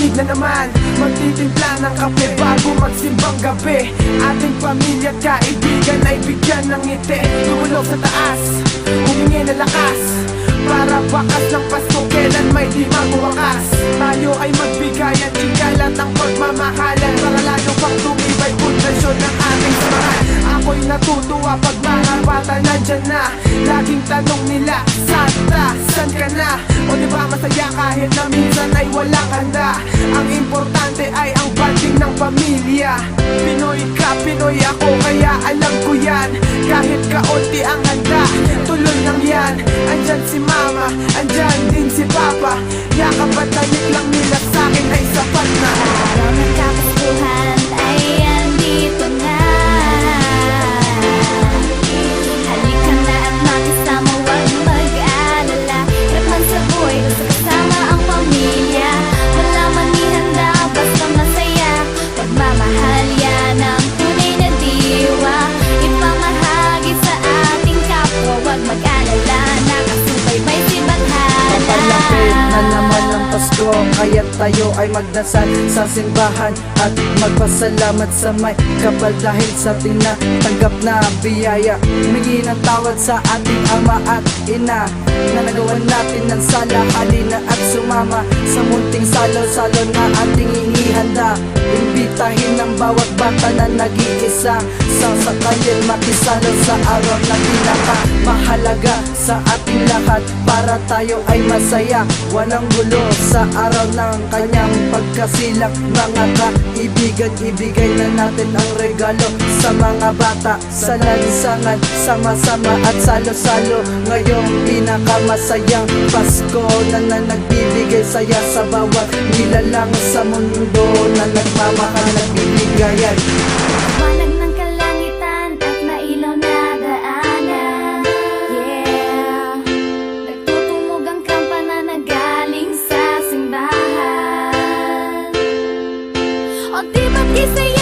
kapatid na naman magtitimpla ng kape bago magsimbang gabi. Ating pamilya at kaibigan ay bigyan ng ngiti. Tumulog sa taas, humingi ng lakas, para bakas ng Pasko kailan may di magwakas. Tayo ay magbigay at ikalat ng pagmamahalan, para lalo pang tumibay pundasyon ng ating samahan. Ako'y natutuwa pag mga bata nandyan na. Laging tanong nila, Santa, san ka na? O diba masaya kahit na minsan ay walang handa. Ang importante ay ang bonding ng pamilya. Pinoy ka, Pinoy ako, kaya alam ko yan. Kahit kaunti ang handa, tuloy lang yan. Andyan si mama, andyan din si papa. Yakap at tanik lang nila sa'kin ay sapat na. Araw ng Kapaskuhan ay andito na. Halika na at makisama, huwag mag-alala. Hirap man sa buhay, basta kasama ang pamilya. Wala man ihanda, basta masaya. Pagmamahal yan ang tunay na diwa. Ipamahagi sa ating kapwa, huwag mag-alala. Nakasubaybay si Bathala. Papalapit na naman ang Pasko, kaya tayo ay magdasal sa simbahan at magpasalamat sa may kapal dahil sa tinatanggap na biyaya. Humingi ng tawad sa ating ama at ina na nagawan natin ng sala, halina at sumama sa munting salo-salo na ating inihanda. Imbitahin ng bawat bata na nag-iisa sa sakayin makisalo sa araw na pinakamahalaga sa ating lahat, para tayo ay masaya, walang gulo sa araw ng kanyang pagkasilak. Mga kaibigan, ibigay na natin ang regalo sa mga bata sa lansangan, sama-sama at salo-salo ngayong pinakamasayang Pasko na nagbibigay saya sa bawat nilalang sa mundo na nagmamahal, nagbibigayan. Wanag ng kalangitan at mailaw na daanan. Yeah, nagtutungog ang kampana na galing sa simbahan. O di ba't isa'y